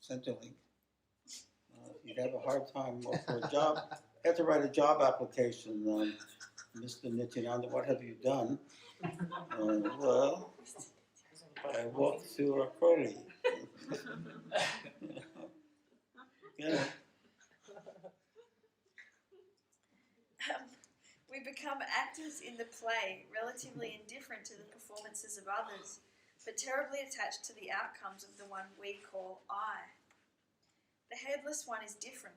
Centrelink. You'd have a hard time for a job. You have to write a job application. Mr. Nityananda, what have you done? Well, I walked through a crowley. Yeah. We become actors in the play, relatively indifferent to the performances of others, but terribly attached to the outcomes of the one we call I. The headless one is different.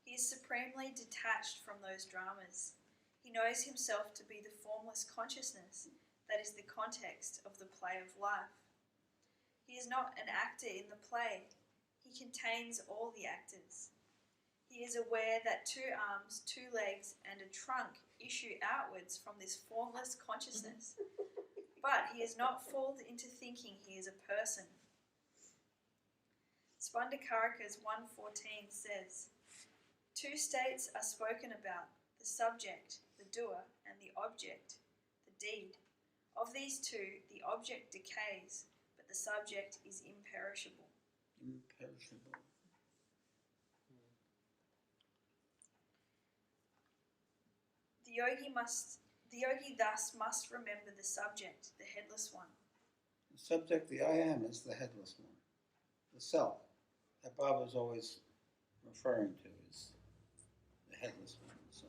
He is supremely detached from those dramas. He knows himself to be the formless consciousness that is the context of the play of life. He is not an actor in the play. He contains all the actors. He is aware that 2 arms, 2 legs, and a trunk issue outwards from this formless consciousness. But he is not fooled into thinking he is a person. Spandakarika's 1:14 says, 2 states are spoken about, the subject, the doer, and the object, the deed. Of these 2, the object decays, but the subject is imperishable. Imperishable. The yogi thus must remember the subject, the headless one. The subject, the I am, is the headless one. The self that Bob is always referring to is the headless one. So.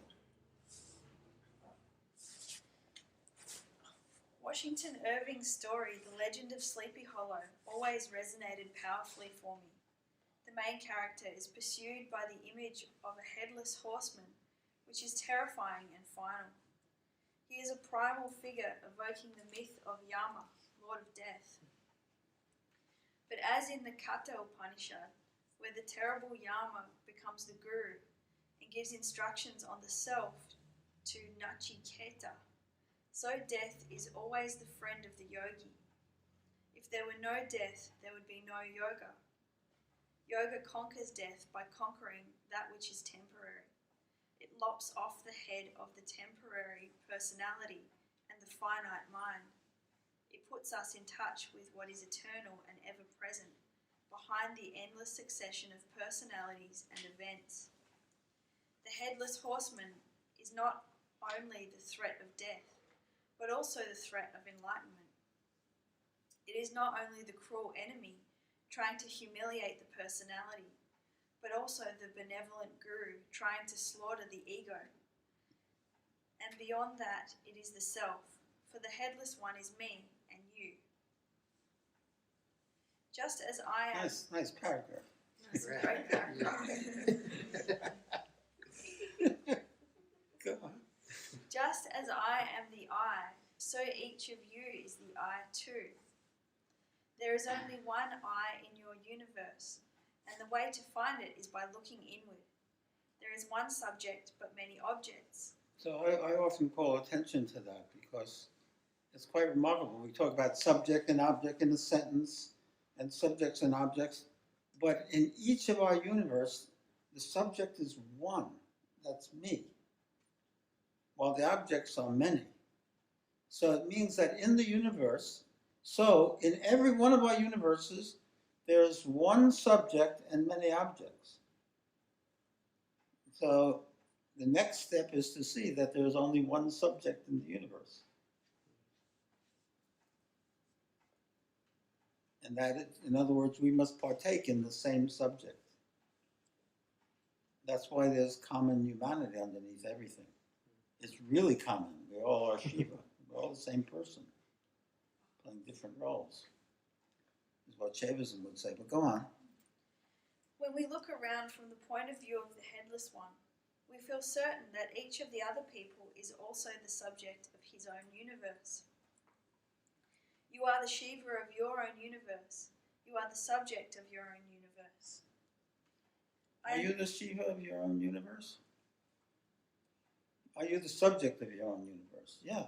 Washington Irving's story, The Legend of Sleepy Hollow, always resonated powerfully for me. The main character is pursued by the image of a headless horseman, which is terrifying and final. He is a primal figure evoking the myth of Yama, Lord of Death. But as in the Katha Upanishad, where the terrible Yama becomes the guru and gives instructions on the self to Nachiketa, so death is always the friend of the yogi. If there were no death, there would be no yoga. Yoga conquers death by conquering that which is temporary. It lops off the head of the temporary personality and the finite mind. It puts us in touch with what is eternal and ever-present, behind the endless succession of personalities and events. The headless horseman is not only the threat of death, but also the threat of enlightenment. It is not only the cruel enemy trying to humiliate the personality, but also the benevolent guru trying to slaughter the ego. And beyond that, it is the self, for the headless one is me and you. Just as I am... Nice paragraph. That's a great paragraph. Go on. Just as I am the I, so each of you is the I too. There is only one I in your universe, and the way to find it is by looking inward. There is one subject, but many objects. So I often call attention to that because it's quite remarkable. We talk about subject and object in a sentence, and subjects and objects, but in each of our universe, the subject is one. That's me. While the objects are many. So it means that in the universe, so in every one of our universes, there's one subject and many objects. So the next step is to see that there's only one subject in the universe. And that, in other words, we must partake in the same subject. That's why there's common humanity underneath everything. It's really common. We all are Shiva. We're all the same person, playing different roles. Is what Shaivism would say, but go on. When we look around from the point of view of the headless one, we feel certain that each of the other people is also the subject of his own universe. You are the Shiva of your own universe. You are the subject of your own universe. Are you the Shiva of your own universe? Are you the subject of your own universe? Yeah.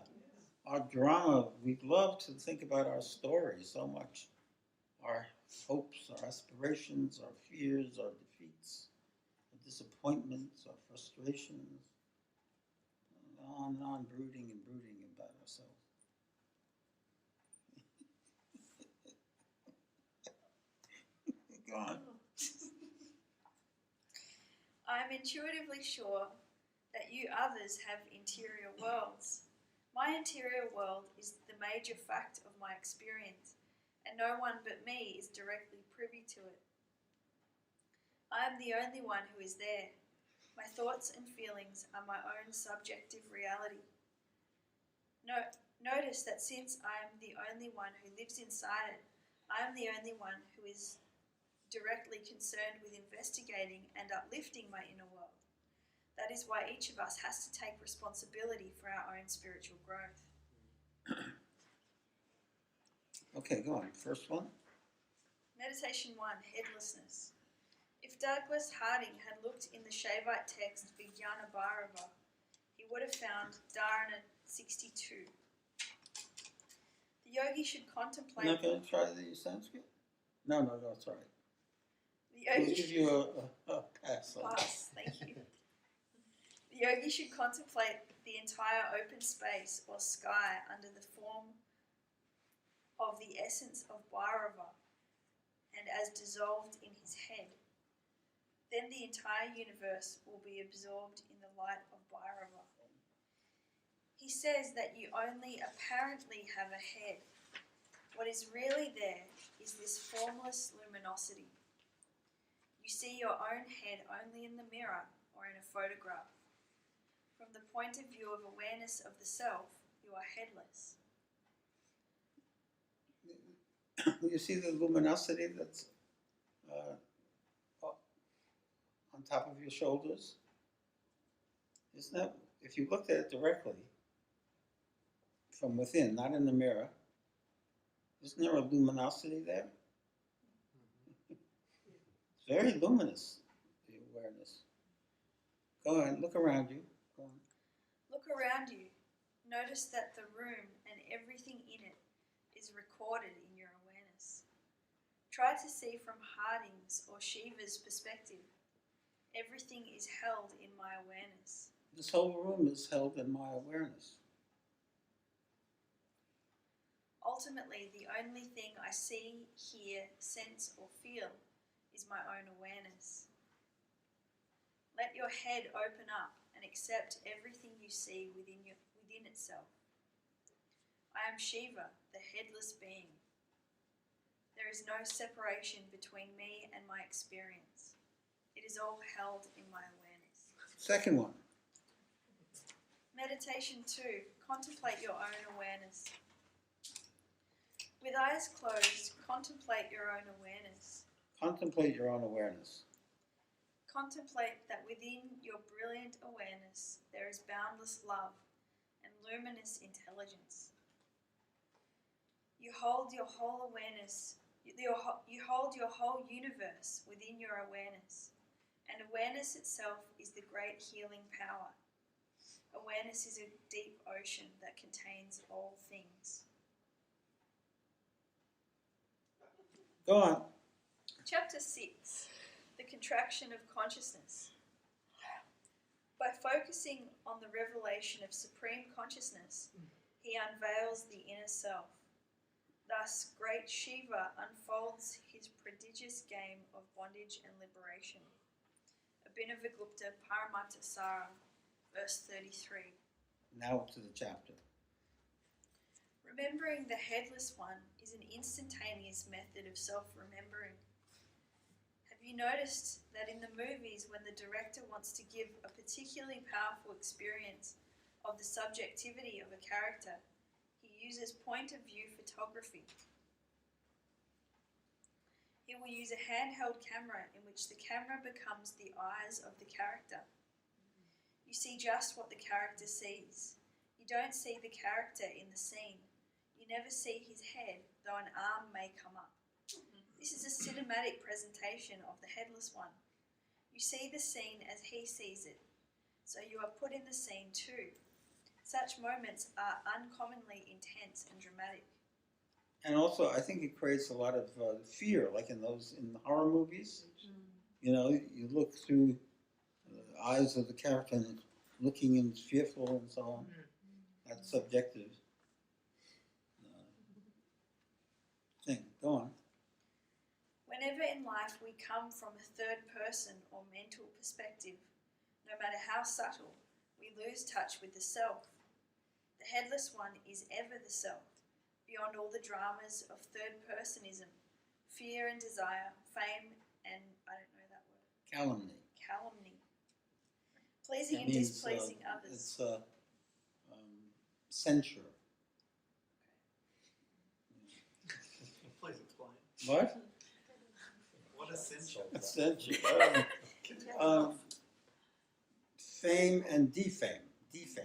Our drama, we love to think about our story so much. Our hopes, our aspirations, our fears, our defeats, our disappointments, our frustrations, and on, brooding and brooding about ourselves. Go on. intuitively sure that you others have interior worlds. My interior world is the major fact of my experience, and no one but me is directly privy to it. I am the only one who is there. My thoughts and feelings are my own subjective reality. Notice that since I am the only one who lives inside it, I am the only one who is directly concerned with investigating and uplifting my inner world. That is why each of us has to take responsibility for our own spiritual growth. Okay, go on. First one. Meditation 1, Headlessness. If Douglas Harding had looked in the Shaivite text Vijnana Bhairava, he would have found Dharana 62. The yogi should contemplate... You're not going to try the Sanskrit? No, it's all right. The yogi We'll give you a pass. Pass, thank you. The yogi should contemplate the entire open space or sky under the form of the essence of Bhairava and as dissolved in his head. Then the entire universe will be absorbed in the light of Bhairava. He says that you only apparently have a head. What is really there is this formless luminosity. You see your own head only in the mirror or in a photograph. From the point of view of awareness of the self, you are headless. You see the luminosity that's on top of your shoulders? Isn't that, if you looked at it directly from within, not in the mirror, isn't there a luminosity there? It's very luminous, the awareness. Go on, look around you. Go on. Look around you. Notice that the room and everything in it is recorded in your awareness. Try to see from Harding's or Shiva's perspective. Everything is held in my awareness. This whole room is held in my awareness. Ultimately, the only thing I see, hear, sense, or feel is my own awareness. Let your head open up and accept everything you see within itself. I am Shiva, the headless being. There is no separation between me and my experience. It is all held in my awareness. Second one. Meditation 2. Contemplate your own awareness. With eyes closed, contemplate your own awareness. Contemplate your own awareness. Contemplate that within your brilliant awareness there is boundless love and luminous intelligence. You hold your whole awareness, you hold your whole universe within your awareness, and awareness itself is the great healing power. Awareness is a deep ocean that contains all things. Go on. Chapter 6, the contraction of consciousness. By focusing on the revelation of supreme consciousness, he unveils the inner self. Thus, great Shiva unfolds his prodigious game of bondage and liberation. Abhinavagupta Paramatasara, verse 33. Now to the chapter. Remembering the headless one is an instantaneous method of self-remembering. Have you noticed that in the movies, when the director wants to give a particularly powerful experience of the subjectivity of a character, he uses point-of-view photography? He will use a handheld camera in which the camera becomes the eyes of the character. You see just what the character sees. You don't see the character in the scene. You never see his head, though an arm may come up. This is a cinematic presentation of the headless one. You see the scene as he sees it, so you are put in the scene too. Such moments are uncommonly intense and dramatic. And also, I think it creates a lot of fear, like in the horror movies. You know, you look through the eyes of the character and it's looking and it's fearful and so on. That's subjective thing. Go on. Whenever in life we come from a third person or mental perspective, No matter how subtle, we lose touch with the self. The headless one is ever the self, beyond all the dramas of third-personism, fear and desire, fame and, I don't know that word, Calumny. calumny, pleasing It and means, displeasing others. It's censure. Please explain. What? What is censure? Censure. Fame and defame. Defame.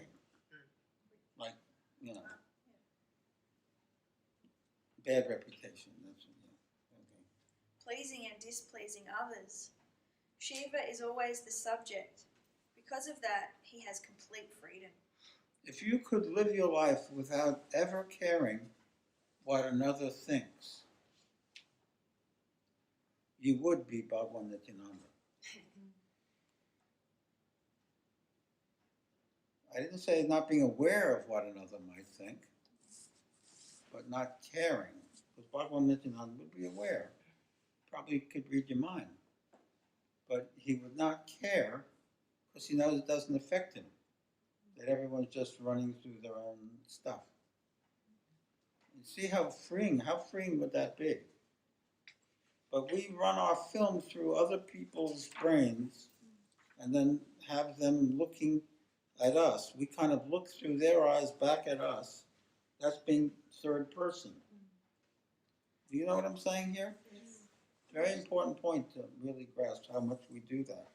Like, you know. Bad reputation. That's okay. Pleasing and displeasing others. Shiva is always the subject. Because of that, he has complete freedom. If you could live your life without ever caring what another thinks, you would be Bhagwan Nityananda. I didn't say not being aware of what another might think, but not caring. Because Bhagwan Nityananda would be aware. Probably could read your mind. But he would not care because he knows it doesn't affect him. That everyone's just running through their own stuff. You see how freeing would that be? But we run our film through other people's brains and then have them looking at us. We kind of look through their eyes back at us. That's being third person. Do you know what I'm saying here? Yes. Very important point to really grasp how much we do that.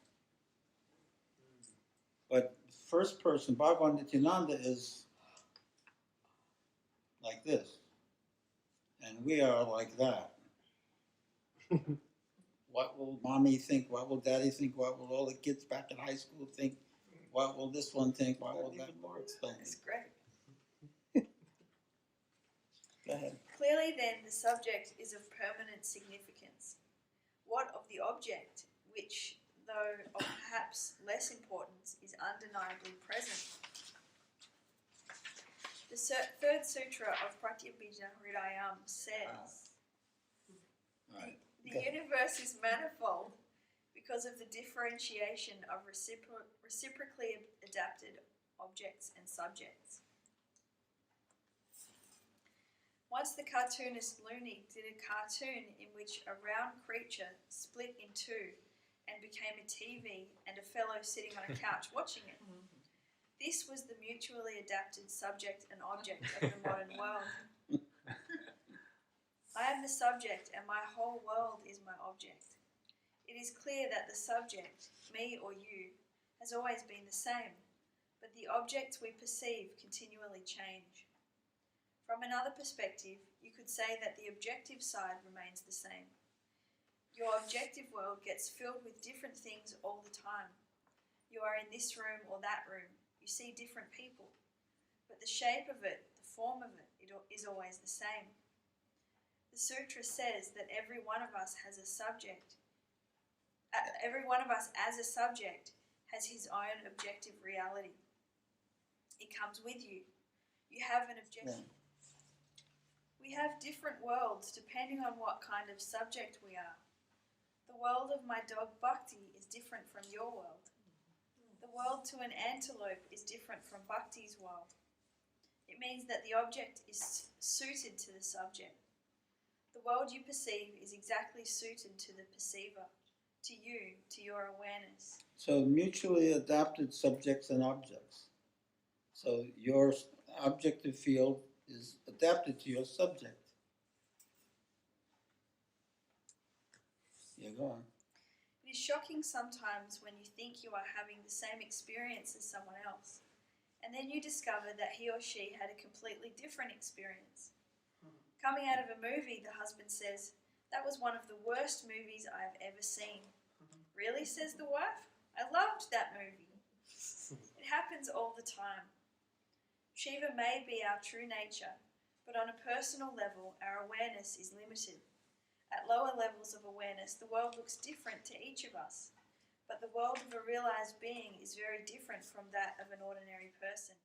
But first person, Bhagwan Nityananda is like this. And we are like that. What will mommy think? What will daddy think? What will all the kids back in high school think? What will this one think? What will that one think? That's great. Go ahead. Clearly then, the subject is of permanent significance. What of the object, which, though of perhaps less importance, is undeniably present? The third sutra of Pratyabhijna Hridayam says, Right. The universe is manifold because of the differentiation of reciprocally adapted objects and subjects. Once the cartoonist Looney did a cartoon in which a round creature split in two and became a TV and a fellow sitting on a couch watching it. This was the mutually adapted subject and object of the modern world. I am the subject and my whole world is my object. It is clear that the subject, me or you, has always been the same, but the objects we perceive continually change. From another perspective, you could say that the objective side remains the same. Your objective world gets filled with different things all the time. You are in this room or that room. You see different people. But the shape of it, the form of it, is always the same. The sutra says that every one of us has a subject. Every one of us as a subject has his own objective reality. It comes with you. You have an objective. Yeah. We have different worlds depending on what kind of subject we are. The world of my dog Bhakti is different from your world. The world to an antelope is different from Bhakti's world. It means that the object is suited to the subject. The world you perceive is exactly suited to the perceiver, to you, to your awareness. So mutually adapted subjects and objects. So your objective field is adapted to your subject. Yeah, go on. It is shocking sometimes when you think you are having the same experience as someone else, and then you discover that he or she had a completely different experience. Coming out of a movie, the husband says, "That was one of the worst movies I have ever seen." "Really?" says the wife. "I loved that movie." It happens all the time. Shiva may be our true nature, but on a personal level, our awareness is limited. At lower levels of awareness, the world looks different to each of us, but the world of a realized being is very different from that of an ordinary person.